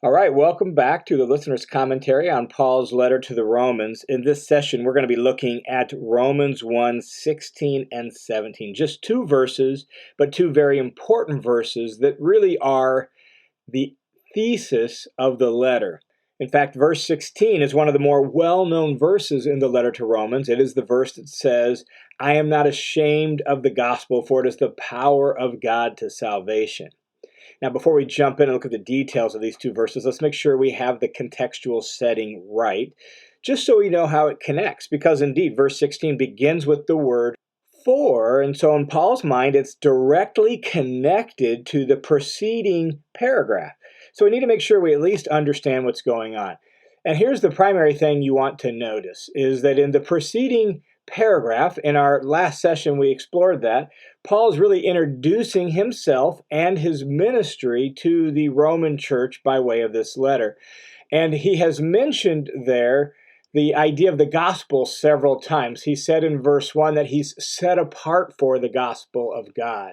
All right, welcome back to the listener's commentary on Paul's letter to the Romans. In this session, we're going to be looking at Romans 1:16 and 17. Just two verses, but two very important verses that really are the thesis of the letter. In fact, verse 16 is one of the more well-known verses in the letter to Romans. It is the verse that says, "I am not ashamed of the gospel, for it is the power of God to salvation." Now, before we jump in and look at the details of these two verses, let's make sure we have the contextual setting right, just so we know how it connects. Because indeed, verse 16 begins with the word for, and so in Paul's mind, it's directly connected to the preceding paragraph. So we need to make sure we at least understand what's going on. And here's the primary thing you want to notice, is that in the preceding paragraph, in our last session we explored that, Paul is really introducing himself and his ministry to the Roman church by way of this letter. And he has mentioned there the idea of the gospel several times. He said in verse 1 that he's set apart for the gospel of God.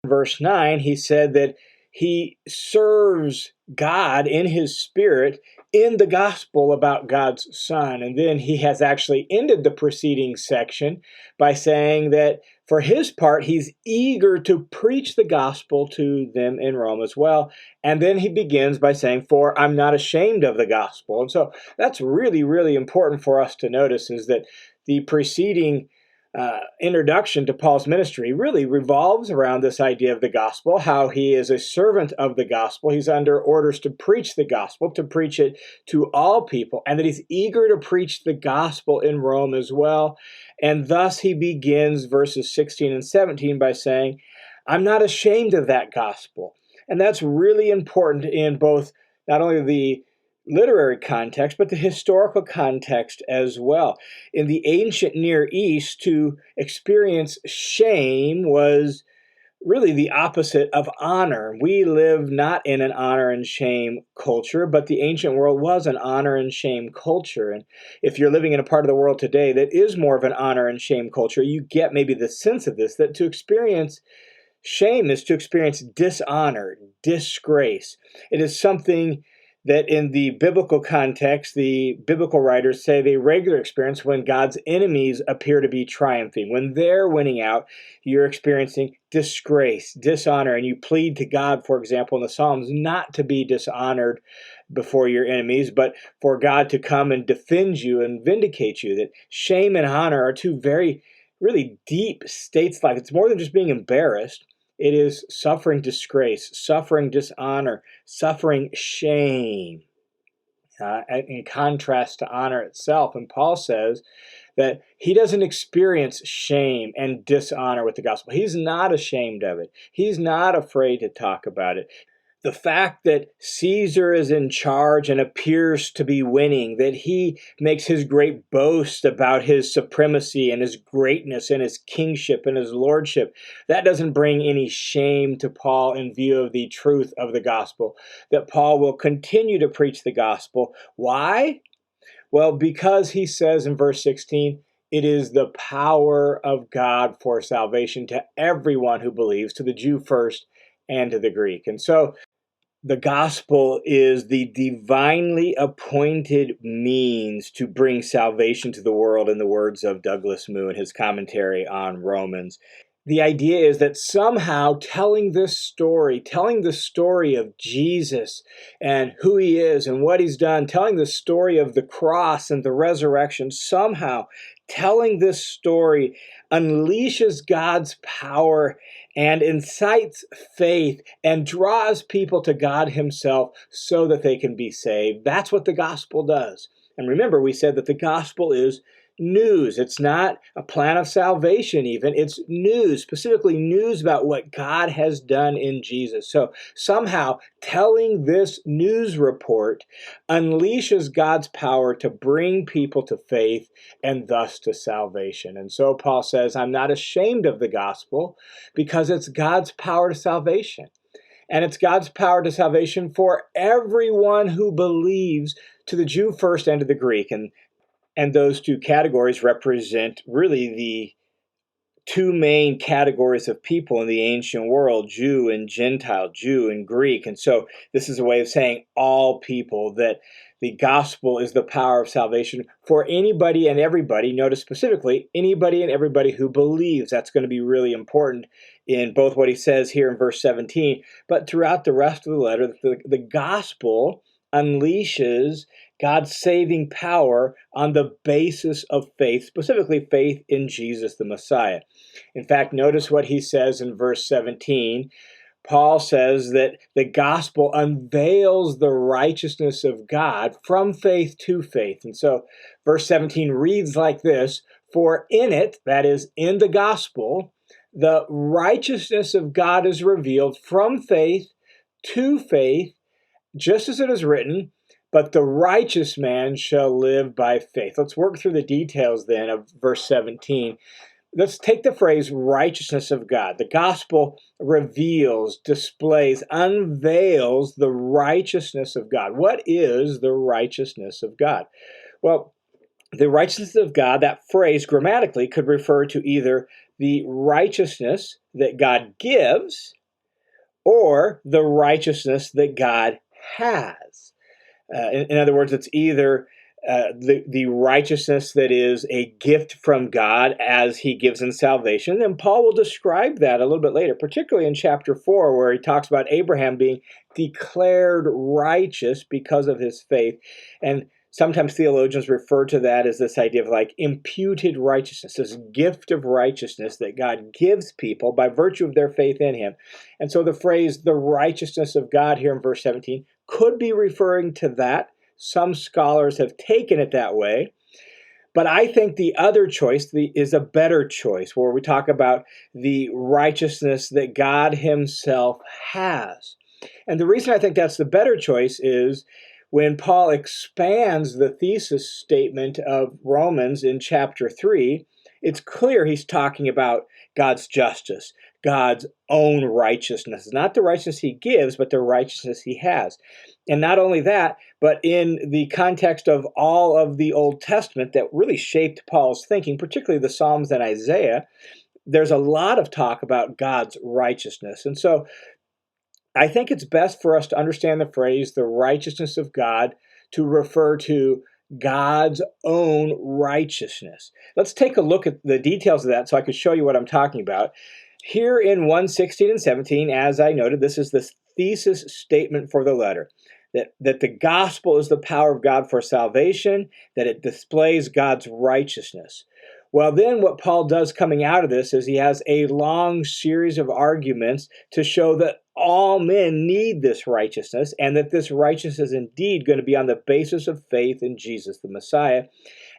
In verse 9, he said that he serves God in his spirit in the gospel about God's Son. And then he has actually ended the preceding section by saying that for his part, he's eager to preach the gospel to them in Rome as well. And then he begins by saying, "For I'm not ashamed of the gospel." And so that's really, really important for us to notice, is that the preceding introduction to Paul's ministry really revolves around this idea of the gospel, how he is a servant of the gospel. He's under orders to preach the gospel, to preach it to all people, and that he's eager to preach the gospel in Rome as well. And thus he begins verses 16 and 17 by saying, "I'm not ashamed of that gospel." And that's really important in both not only the literary context, but the historical context as well. In the ancient Near East, to experience shame was really the opposite of honor. We live not in an honor and shame culture, but the ancient world was an honor and shame culture. And if you're living in a part of the world today that is more of an honor and shame culture, you get maybe the sense of this, that to experience shame is to experience dishonor, disgrace. It is something that in the biblical context, the biblical writers say they regularly experience when God's enemies appear to be triumphing. When they're winning out, you're experiencing disgrace, dishonor, and you plead to God, for example, in the Psalms, not to be dishonored before your enemies, but for God to come and defend you and vindicate you. That shame and honor are two very, really deep states of life. It's more than just being embarrassed. It is suffering disgrace, suffering dishonor, suffering shame, in contrast to honor itself. And Paul says that he doesn't experience shame and dishonor with the gospel. He's not ashamed of it. He's not afraid to talk about it. The fact that Caesar is in charge and appears to be winning, that he makes his great boast about his supremacy and his greatness and his kingship and his lordship, that doesn't bring any shame to Paul in view of the truth of the gospel, that Paul will continue to preach the gospel. Why? Well, because he says in verse 16, it is the power of God for salvation to everyone who believes, to the Jew first and to the Greek. And so the gospel is the divinely appointed means to bring salvation to the world, in the words of Douglas Moo in his commentary on Romans. The idea is that somehow telling the story of Jesus and who he is and what he's done, telling the story of the cross and the resurrection, somehow telling this story unleashes God's power and incites faith and draws people to God himself so that they can be saved. That's what the gospel does. And remember, we said that the gospel is news. It's not a plan of salvation even. It's news, specifically news about what God has done in Jesus. So somehow telling this news report unleashes God's power to bring people to faith and thus to salvation. And so Paul says, I'm not ashamed of the gospel because it's God's power to salvation. And it's God's power to salvation for everyone who believes, to the Jew first and to the Greek. And those two categories represent really the two main categories of people in the ancient world, Jew and Gentile, Jew and Greek. And so this is a way of saying all people, that the gospel is the power of salvation for anybody and everybody. Notice specifically, anybody and everybody who believes. That's going to be really important in both what he says here in verse 17, but throughout the rest of the letter. The gospel unleashes God's saving power on the basis of faith, specifically faith in Jesus the Messiah. In fact, notice what he says in verse 17. Paul says that the gospel unveils the righteousness of God from faith to faith. And so verse 17 reads like this: "For in it," that is, in the gospel, "the righteousness of God is revealed from faith to faith, just as it is written, but the righteous man shall live by faith." Let's work through the details then of verse 17. Let's take the phrase righteousness of God. The gospel reveals, displays, unveils the righteousness of God. What is the righteousness of God? Well, the righteousness of God, that phrase grammatically could refer to either the righteousness that God gives or the righteousness that God has. In other words, it's either the righteousness that is a gift from God as he gives in salvation. And Paul will describe that a little bit later, particularly in chapter 4, where he talks about Abraham being declared righteous because of his faith. And sometimes theologians refer to that as this idea of like imputed righteousness, this gift of righteousness that God gives people by virtue of their faith in him. And so the phrase, the righteousness of God, here in verse 17, could be referring to that. Some scholars have taken it that way. But I think the other choice is a better choice, where we talk about the righteousness that God himself has. And the reason I think that's the better choice is when Paul expands the thesis statement of Romans in chapter 3, it's clear he's talking about God's justice, God's own righteousness, not the righteousness he gives, but the righteousness he has. And not only that, but in the context of all of the Old Testament that really shaped Paul's thinking, particularly the Psalms and Isaiah, there's a lot of talk about God's righteousness. And so I think it's best for us to understand the phrase, the righteousness of God, to refer to God's own righteousness. Let's take a look at the details of that so I can show you what I'm talking about. Here in 1:16 and 17, as I noted, this is the thesis statement for the letter, that the gospel is the power of God for salvation, that it displays God's righteousness. Well, then what Paul does coming out of this is he has a long series of arguments to show that all men need this righteousness, and that this righteousness is indeed going to be on the basis of faith in Jesus the Messiah.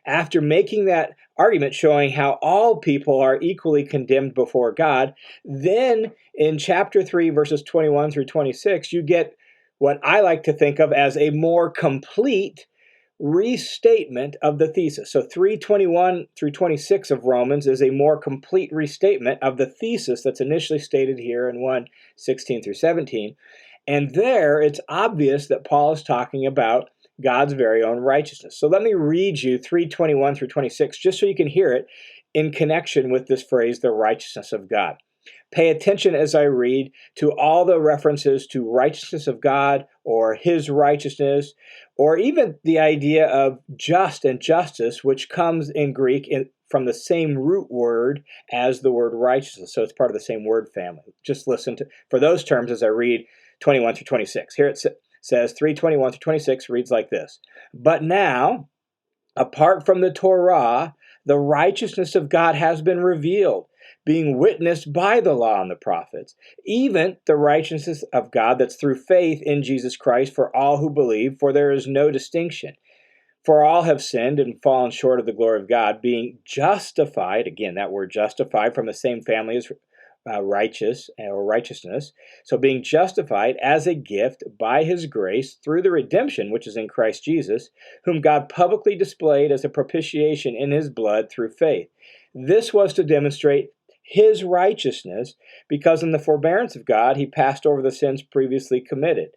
After making that argument showing how all people are equally condemned before God, then in chapter 3, verses 21 through 26, you get what I like to think of as a more complete restatement of the thesis. So 3:21 through 26 of Romans is a more complete restatement of the thesis that's initially stated here in 1:16 through 17. And there it's obvious that Paul is talking about God's very own righteousness. So let me read you 3:21 through 26 just so you can hear it in connection with this phrase, the righteousness of God. Pay attention as I read to all the references to righteousness of God or his righteousness, or even the idea of just and justice, which comes in Greek from the same root word as the word righteousness. So it's part of the same word family. Just listen for those terms as I read 21 through 26. Here it says 3:21 through 26 reads like this: "But now, apart from the Torah, the righteousness of God has been revealed, being witnessed by the law and the prophets, even the righteousness of God that's through faith in Jesus Christ for all who believe, for there is no distinction. For all have sinned and fallen short of the glory of God, being justified," again, that word justified, from the same family as righteous or righteousness. So being justified as a gift by his grace through the redemption which is in Christ Jesus, whom God publicly displayed as a propitiation in his blood through faith. This was to demonstrate his righteousness, because in the forbearance of God he passed over the sins previously committed.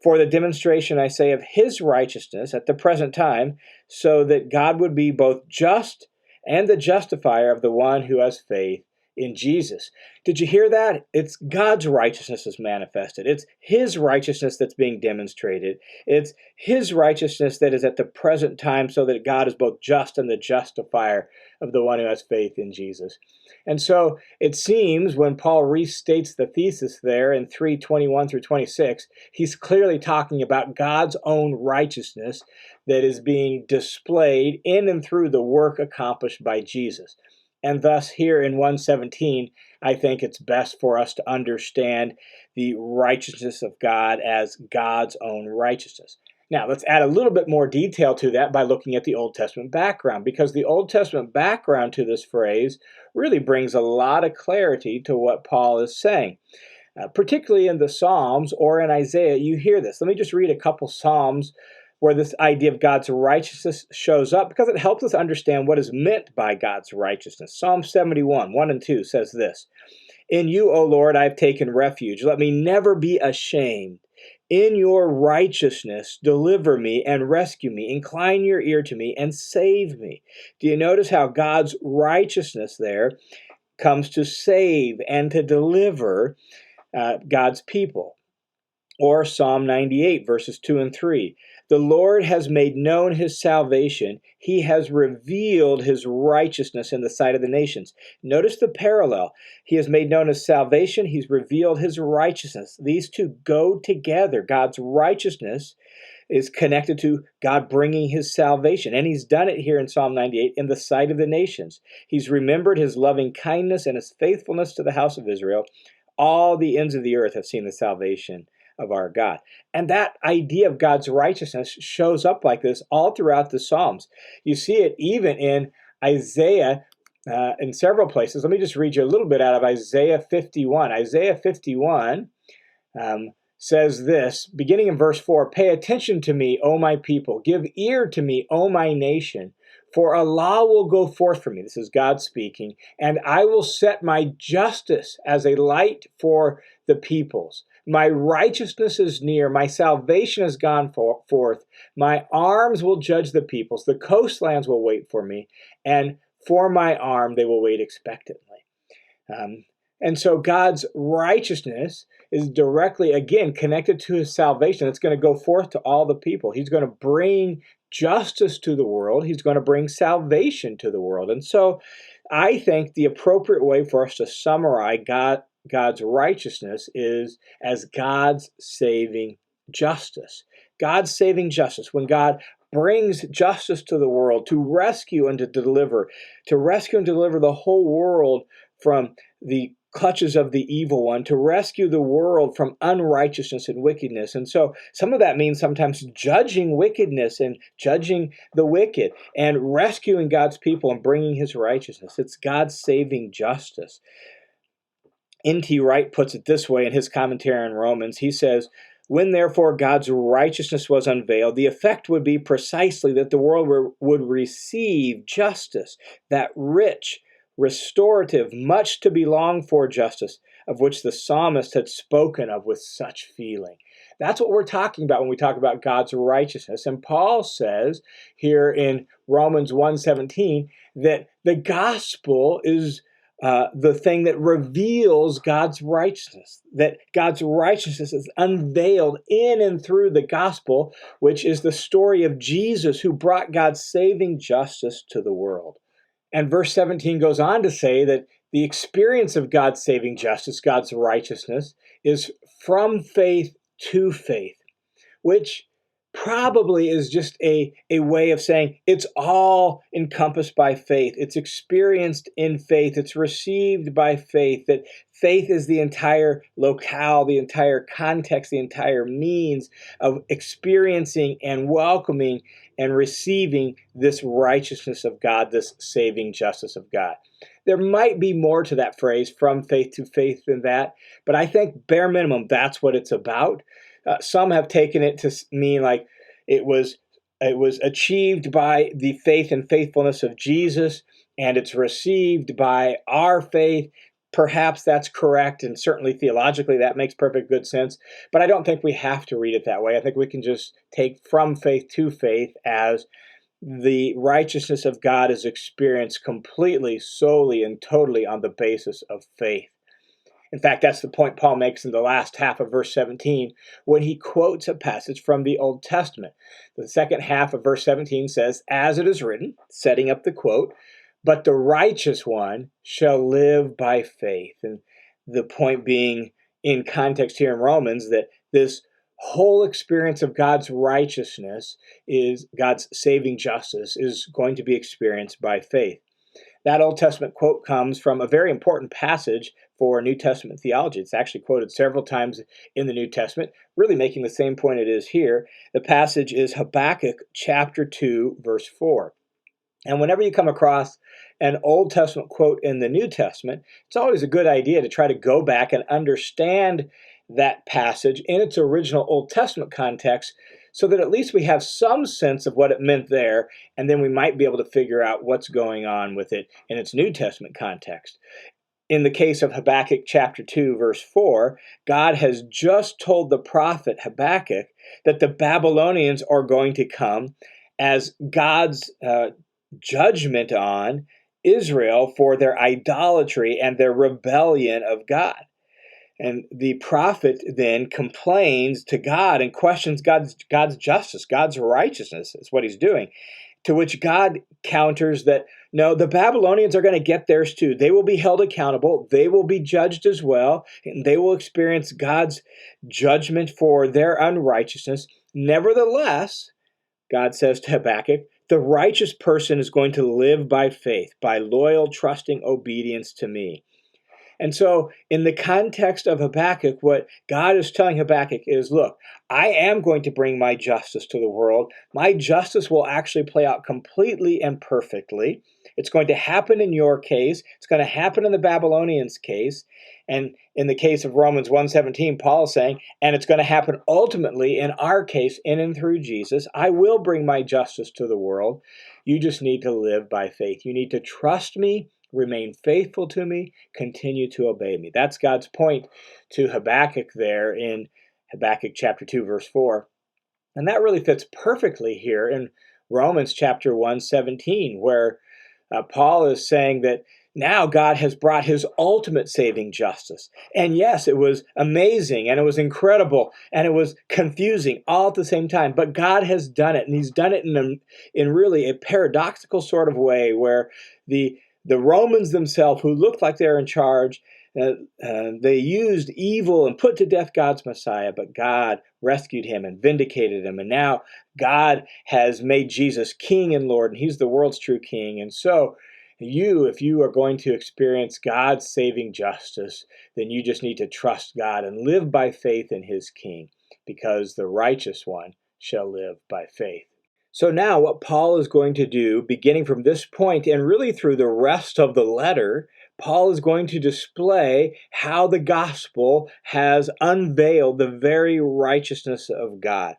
For the demonstration, I say, of his righteousness at the present time, so that God would be both just and the justifier of the one who has faith in Jesus. Did you hear that? It's God's righteousness is manifested. It's his righteousness that's being demonstrated. It's his righteousness that is at the present time, so that God is both just and the justifier of the one who has faith in Jesus. And so it seems when Paul restates the thesis there in 3:21 through 26, he's clearly talking about God's own righteousness that is being displayed in and through the work accomplished by Jesus. And thus, here in 117, I think it's best for us to understand the righteousness of God as God's own righteousness. Now, let's add a little bit more detail to that by looking at the Old Testament background, because the Old Testament background to this phrase really brings a lot of clarity to what Paul is saying. Particularly in the Psalms or in Isaiah, you hear this. Let me just read a couple Psalms where this idea of God's righteousness shows up, because it helps us understand what is meant by God's righteousness. Psalm 71, 1 and 2 says this: "In you, O Lord, I have taken refuge. Let me never be ashamed. In your righteousness, deliver me and rescue me. Incline your ear to me and save me." Do you notice how God's righteousness there comes to save and to deliver God's people? Or Psalm 98, verses 2 and 3. "The Lord has made known his salvation. He has revealed his righteousness in the sight of the nations." Notice the parallel. He has made known his salvation. He's revealed his righteousness. These two go together. God's righteousness is connected to God bringing his salvation. And he's done it here in Psalm 98 in the sight of the nations. He's remembered his loving kindness and his faithfulness to the house of Israel. All the ends of the earth have seen the salvation of our God. And that idea of God's righteousness shows up like this all throughout the Psalms. You see it even in Isaiah in several places. Let me just read you a little bit out of Isaiah 51. Isaiah 51 says this, beginning in verse 4, "Pay attention to me, O my people. Give ear to me, O my nation. For a law will go forth from me," this is God speaking, "and I will set my justice as a light for the peoples. My righteousness is near, my salvation has gone forth. My arms will judge the peoples. The coastlands will wait for me, and for my arm they will wait expectantly." And so God's righteousness is directly, again, connected to his salvation. It's going to go forth to all the people. He's going to bring justice to the world. He's going to bring salvation to the world. And so I think the appropriate way for us to summarize God's righteousness is as God's saving justice. God's saving justice. When God brings justice to the world to rescue and to deliver the whole world from the clutches of the evil one, to rescue the world from unrighteousness and wickedness. And so some of that means sometimes judging wickedness and judging the wicked and rescuing God's people and bringing his righteousness. It's God's saving justice. N.T. Wright puts it this way in his commentary on Romans. He says, "When therefore God's righteousness was unveiled, the effect would be precisely that the world would receive justice, that rich, restorative, much to be longed for justice, of which the psalmist had spoken of with such feeling." That's what we're talking about when we talk about God's righteousness. And Paul says here in Romans 1:17 that the gospel is the thing that reveals God's righteousness, that God's righteousness is unveiled in and through the gospel, which is the story of Jesus who brought God's saving justice to the world. And verse 17 goes on to say that the experience of God's saving justice, God's righteousness, is from faith to faith, which probably is just a way of saying it's all encompassed by faith. It's experienced in faith. It's received by faith. That faith is the entire locale, the entire context, the entire means of experiencing and welcoming and receiving this righteousness of God, this saving justice of God. There might be more to that phrase, from faith to faith, than that, but I think bare minimum, that's what it's about. Some have taken it to mean like it was achieved by the faith and faithfulness of Jesus, and it's received by our faith. Perhaps that's correct, and certainly theologically that makes perfect good sense, but I don't think we have to read it that way. I think we can just take from faith to faith as the righteousness of God is experienced completely, solely, and totally on the basis of faith. In fact, that's the point Paul makes in the last half of verse 17 when he quotes a passage from the Old Testament. The second half of verse 17 says, "As it is written," setting up the quote, "but the righteous one shall live by faith." And the point being, in context here in Romans, that this whole experience of God's righteousness, is God's saving justice, is going to be experienced by faith. That Old Testament quote comes from a very important passage for New Testament theology. It's actually quoted several times in the New Testament, really making the same point it is here. The passage is Habakkuk chapter 2, verse 4. And whenever you come across an Old Testament quote in the New Testament, it's always a good idea to try to go back and understand that passage in its original Old Testament context, so that at least we have some sense of what it meant there, and then we might be able to figure out what's going on with it in its New Testament context. In the case of Habakkuk chapter 2, verse 4, God has just told the prophet Habakkuk that the Babylonians are going to come as God's judgment on Israel for their idolatry and their rebellion of God. And the prophet then complains to God and questions God's justice, God's righteousness is what he's doing. To which God counters that, no, the Babylonians are going to get theirs too. They will be held accountable. They will be judged as well. And they will experience God's judgment for their unrighteousness. Nevertheless, God says to Habakkuk, the righteous person is going to live by faith, by loyal, trusting obedience to me. And so, in the context of Habakkuk, what God is telling Habakkuk is, look, I am going to bring my justice to the world. My justice will actually play out completely and perfectly. It's going to happen in your case. It's going to happen in the Babylonians' case. And in the case of Romans 1:17, Paul is saying, and it's going to happen ultimately in our case, in and through Jesus. I will bring my justice to the world. You just need to live by faith. You need to trust me, remain faithful to me, continue to obey me. That's God's point to Habakkuk there in Habakkuk chapter 2, verse 4. And that really fits perfectly here in Romans chapter 1:17, where Paul is saying that now God has brought his ultimate saving justice. And yes, it was amazing and it was incredible and it was confusing all at the same time. But God has done it, and he's done it in really a paradoxical sort of way where the Romans themselves, who looked like they're in charge, they used evil and put to death God's Messiah, but God rescued him and vindicated him. And now God has made Jesus King and Lord, and he's the world's true King. And so if you are going to experience God's saving justice, then you just need to trust God and live by faith in his King, because the righteous one shall live by faith. So now what Paul is going to do, beginning from this point and really through the rest of the letter, Paul is going to display how the gospel has unveiled the very righteousness of God,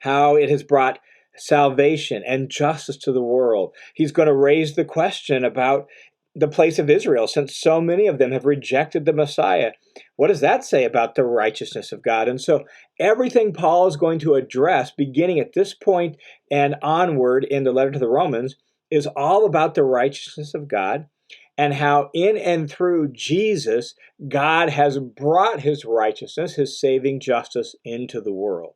how it has brought salvation and justice to the world. He's going to raise the question about the place of Israel, since so many of them have rejected the Messiah. What does that say about the righteousness of God? And so everything Paul is going to address, beginning at this point and onward in the letter to the Romans, is all about the righteousness of God, and how in and through Jesus, God has brought his righteousness, his saving justice into the world.